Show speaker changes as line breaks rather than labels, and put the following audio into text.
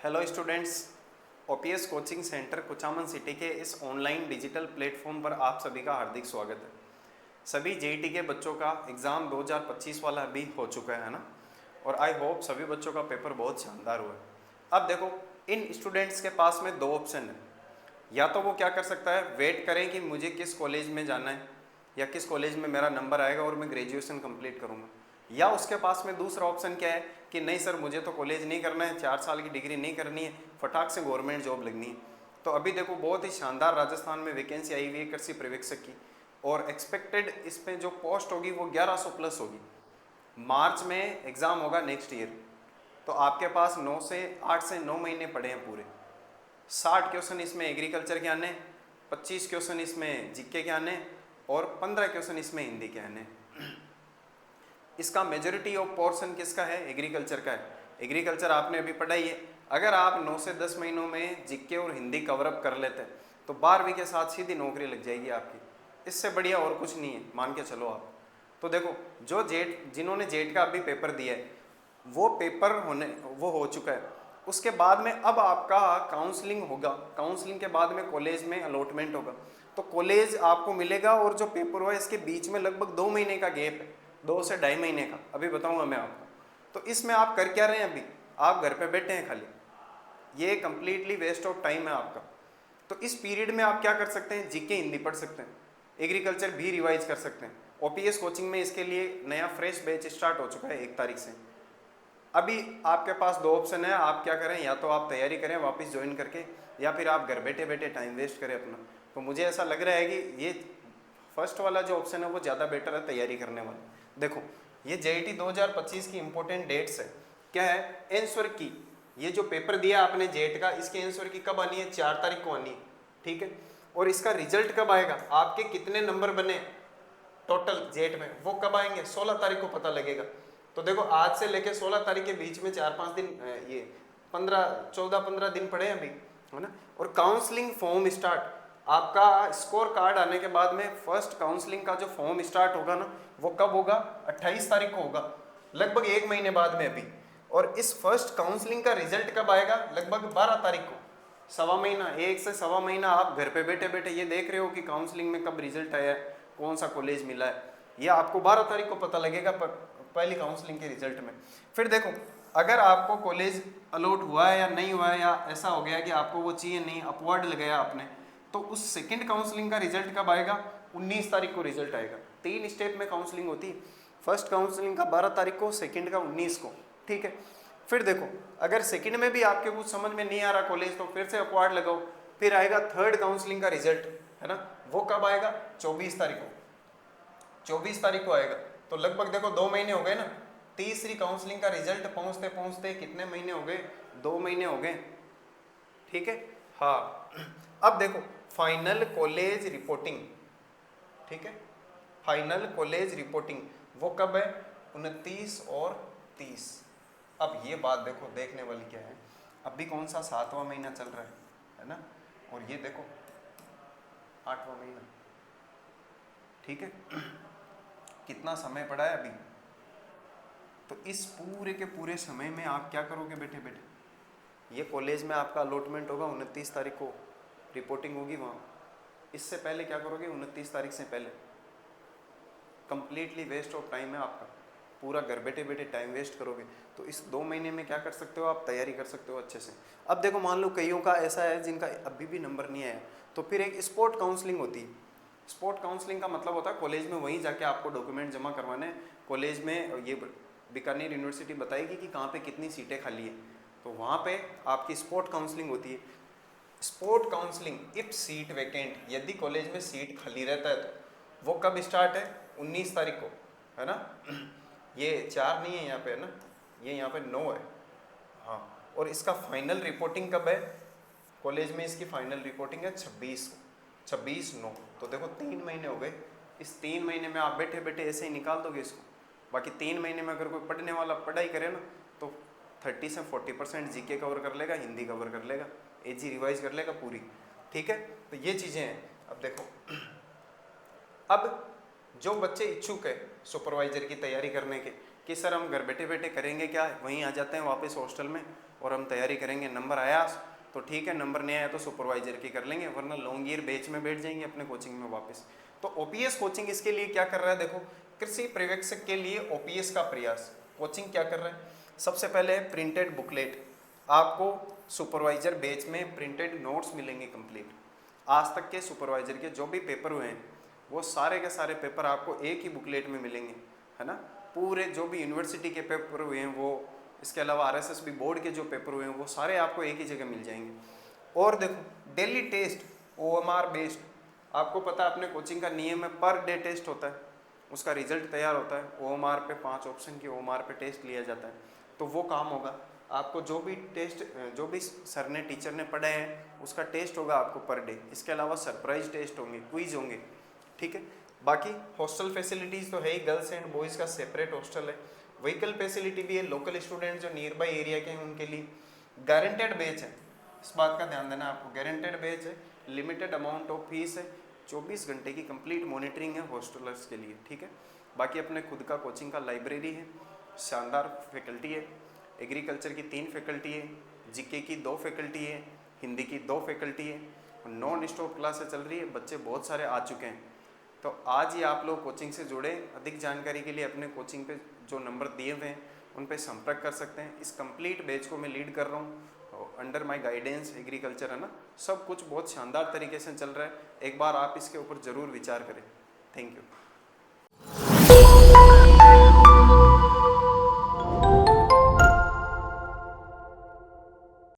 Hello students, OPS coaching centre Kuchaman city के इस online digital platform पर आप सभी का हार्दिक स्वागत है। सभी जेईटी के बच्चों का एग्ज़ाम 2025 वाला अभी हो चुका है ना, और आई होप सभी बच्चों का पेपर बहुत शानदार हुआ है। अब देखो, इन स्टूडेंट्स के पास में दो ऑप्शन है। या तो वो क्या कर सकता है, वेट करें कि मुझे किस कॉलेज में जाना है या किस कॉलेज में मेरा नंबर आएगा और मैं ग्रेजुएशन कंप्लीट करूँगा। या उसके पास में दूसरा ऑप्शन क्या है कि नहीं सर, मुझे तो कॉलेज नहीं करना है, 4 साल की डिग्री नहीं करनी है, फटाक से गवर्नमेंट जॉब लगनी है। तो अभी देखो, बहुत ही शानदार राजस्थान में वैकेंसी आई हुई है कृषि पर्यवेक्षक की, और एक्सपेक्टेड इसमें जो पोस्ट होगी वो 1100 प्लस होगी। मार्च में एग्ज़ाम होगा नेक्स्ट ईयर। तो आपके पास 8 से 9 महीने पड़े हैं पूरे। 60 क्वेश्चन इसमें एग्रीकल्चर के आने, 25 क्वेश्चन इसमें जीके के आने और 15 क्वेश्चन इसमें हिंदी के आने। इसका मेजोरिटी ऑफ पोर्शन किसका है? एग्रीकल्चर का है। एग्रीकल्चर आपने अभी पढ़ाई है। अगर आप 9 से 10 महीनों में जीके और हिंदी कवरअप कर लेते हैं तो 12वीं के साथ सीधी नौकरी लग जाएगी आपकी। इससे बढ़िया और कुछ नहीं है, मान के चलो आप। तो देखो, जो जिन्होंने जेट का अभी पेपर दिया है वो पेपर वो हो चुका है। उसके बाद में अब आपका काउंसलिंग होगा। काउंसलिंग के बाद में कॉलेज में अलॉटमेंट होगा। तो कॉलेज आपको मिलेगा, और जो पेपर हुआ है इसके बीच में लगभग 2 महीने का गैप है, 2 से 2.5 महीने का। अभी बताऊंगा मैं आपको। तो इसमें आप कर क्या रहे हैं? अभी आप घर पे बैठे हैं खाली। ये कम्प्लीटली वेस्ट ऑफ टाइम है आपका। तो इस पीरियड में आप क्या कर सकते हैं? जीके हिंदी पढ़ सकते हैं, एग्रीकल्चर भी रिवाइज कर सकते हैं। ओपीएस कोचिंग में इसके लिए नया फ्रेश बैच स्टार्ट हो चुका है 1 तारीख से। अभी आपके पास 2 ऑप्शन है, आप क्या करें? या तो आप तैयारी करें वापस ज्वाइन करके, या फिर आप घर बैठे बैठे टाइम वेस्ट करें अपना। तो मुझे ऐसा लग रहा है कि ये फर्स्ट वाला जो ऑप्शन है वो ज़्यादा बेटर है तैयारी करने वाला। देखो, ये जेईटी 2025 की इंपॉर्टेंट डेट्स है। क्या है? आंसर की, ये जो पेपर दिया आपने जेट का, इसके आंसर की कब आनी है? 4 तारीख को आनी है, ठीक है। और इसका रिजल्ट कब आएगा? आपके कितने नंबर बने टोटल जेट में, वो कब आएंगे? 16 तारीख को पता लगेगा। तो देखो, आज से लेके 16 तारीख के बीच में 4-5 दिन, ये 14-15 दिन पड़े हैं अभी, है ना। और काउंसलिंग फॉर्म स्टार्ट, आपका स्कोर कार्ड आने के बाद में फर्स्ट काउंसलिंग का जो फॉर्म स्टार्ट होगा ना, वो कब होगा? 28 तारीख को होगा, लगभग 1 महीने बाद में अभी। और इस फर्स्ट काउंसलिंग का रिजल्ट कब आएगा? लगभग 12 तारीख को। सवा महीना, 1 से सवा महीना आप घर पे बैठे बैठे ये देख रहे हो कि काउंसलिंग में कब रिजल्ट आया है, कौन सा कॉलेज मिला है। ये आपको 12 तारीख को पता लगेगा पहली काउंसलिंग के रिजल्ट में। फिर देखो, अगर आपको कॉलेज अलॉट हुआ है या नहीं हुआ है, या ऐसा हो गया कि आपको वो चाहिए नहीं, अपवर्ड लगाया आपने, तो उस सेकंड काउंसलिंग का रिजल्ट कब आएगा? 19 तारीख को रिजल्ट आएगा। 3 स्टेप में काउंसलिंग होती है। फर्स्ट काउंसलिंग का 12 तारीख को, सेकंड का 19 को, ठीक है। फिर देखो, अगर सेकंड में भी आपके कुछ समझ में नहीं आ रहा कॉलेज, तो फिर से अपवर्ड लगाओ। फिर आएगा थर्ड काउंसलिंग का रिजल्ट, है ना। वो कब आएगा? 24 तारीख को। 24 तारीख को आएगा। तो लगभग देखो 2 महीने हो गए ना। तीसरी काउंसलिंग का रिजल्ट पहुंचते पहुंचते कितने महीने हो गए? 2 महीने हो गए, ठीक है। हाँ, अब देखो, फाइनल कॉलेज रिपोर्टिंग, ठीक है। फाइनल कॉलेज रिपोर्टिंग वो कब है? 29 और 30। अब ये बात देखो, देखने वाली क्या है, अभी कौन सा 7वां महीना चल रहा है ना, और ये देखो 8वां महीना, ठीक है। कितना समय पड़ा है अभी। तो इस पूरे के पूरे समय में आप क्या करोगे बैठे बैठे? ये कॉलेज में आपका अलॉटमेंट होगा 29 तारीख को, रिपोर्टिंग होगी वहाँ। इससे पहले क्या करोगे? 29 तारीख से पहले। कंप्लीटली वेस्ट ऑफ टाइम है आपका, पूरा घर बैठे बैठे टाइम वेस्ट करोगे। तो इस 2 महीने में क्या कर सकते हो? आप तैयारी कर सकते हो अच्छे से। अब देखो, मान लो कईयों का ऐसा है जिनका अभी भी नंबर नहीं आया, तो फिर एक स्पोर्ट काउंसलिंग होती है। स्पोर्ट काउंसलिंग का मतलब होता है कॉलेज में वहीं जाके आपको डॉक्यूमेंट जमा करवाने। कॉलेज में ये बीकानेर यूनिवर्सिटी बताएगी कि कहाँ पे कितनी सीटें खाली है, तो वहाँ पे आपकी स्पोर्ट काउंसलिंग होती है। Sport counselling if seat vacant, यदि कॉलेज में सीट खाली रहता है तो वो कब स्टार्ट है? 19 तारीख को, है ना। ये 4 नहीं है यहाँ पे, है ना, ये यहाँ पे 9 है। हाँ, और इसका फाइनल रिपोर्टिंग कब है? कॉलेज में इसकी फाइनल रिपोर्टिंग है 26 को, 26/9। तो देखो 3 महीने हो गए। इस 3 महीने में आप बैठे बैठे ऐसे ही निकाल दोगे इसको। बाकी 3 महीने में अगर कोई पढ़ने वाला पढ़ाई करे ना, तो 30 से 40% जीके कवर कर लेगा, हिंदी कवर कर लेगा, एजी रिवाइज कर लेगा पूरी, ठीक है। तो ये चीज़ें हैं। अब देखो, अब जो बच्चे इच्छुक है सुपरवाइजर की तैयारी करने के, कि सर हम घर बैठे बैठे करेंगे क्या, वहीं आ जाते हैं वापस हॉस्टल में, और हम तैयारी करेंगे। नंबर आया तो ठीक है, नंबर नहीं आया तो सुपरवाइजर की कर लेंगे, वरना लॉन्ग ईयर बैच में बैठ जाएंगे अपने कोचिंग में वापस। तो ओपीएस कोचिंग इसके लिए क्या कर रहा है, देखो कृषि पर्यवेक्षक के लिए ओपीएस का प्रयास कोचिंग क्या कर रहा है। सबसे पहले प्रिंटेड बुकलेट, आपको सुपरवाइजर बैच में प्रिंटेड नोट्स मिलेंगे कंप्लीट। आज तक के सुपरवाइजर के जो भी पेपर हुए हैं वो सारे के सारे पेपर आपको एक ही बुकलेट में मिलेंगे, है ना। पूरे जो भी यूनिवर्सिटी के पेपर हुए हैं वो, इसके अलावा आरएसएसबी बोर्ड के जो पेपर हुए हैं वो सारे आपको एक ही जगह मिल जाएंगे। और देखो डेली टेस्ट ओएमआर बेस्ड, आपको पता है अपने कोचिंग का नियम है पर डे टेस्ट होता है, उसका रिजल्ट तैयार होता है, ओएमआर पे 5 ऑप्शन की ओएमआर पे टेस्ट लिया जाता है। तो वो काम होगा आपको, जो भी टेस्ट जो भी सर ने टीचर ने पढ़े हैं उसका टेस्ट होगा आपको पर डे। इसके अलावा सरप्राइज टेस्ट होंगे, क्विज होंगे, ठीक है। बाकी हॉस्टल फैसिलिटीज़ तो है ही, गर्ल्स एंड बॉयज़ का सेपरेट हॉस्टल है। व्हीकल फैसिलिटी भी है, लोकल स्टूडेंट जो नियर बाई एरिया के हैं उनके लिए। गारंटेड बैच है, इस बात का ध्यान देना आपको, गारंटेड बैच है, लिमिटेड अमाउंट ऑफ फीस है, 24 घंटे की कंप्लीट मॉनिटरिंग है हॉस्टलर्स के लिए, ठीक है। बाकी अपने खुद का कोचिंग का लाइब्रेरी है, शानदार फैकल्टी है, एग्रीकल्चर की 3 फैकल्टी है, जीके की 2 फैकल्टी है, हिंदी की 2 फैकल्टी है, नॉन स्टॉप क्लासें चल रही है, बच्चे बहुत सारे आ चुके हैं। तो आज ही आप लोग कोचिंग से जुड़े। अधिक जानकारी के लिए अपने कोचिंग पे जो नंबर दिए हुए हैं उन पे संपर्क कर सकते हैं। इस कंप्लीट बैच को मैं लीड कर रहा हूँ, अंडर माय गाइडेंस एग्रीकल्चर, है ना। सब कुछ बहुत शानदार तरीके से चल रहा है, एक बार आप इसके ऊपर ज़रूर विचार करें। Thank you.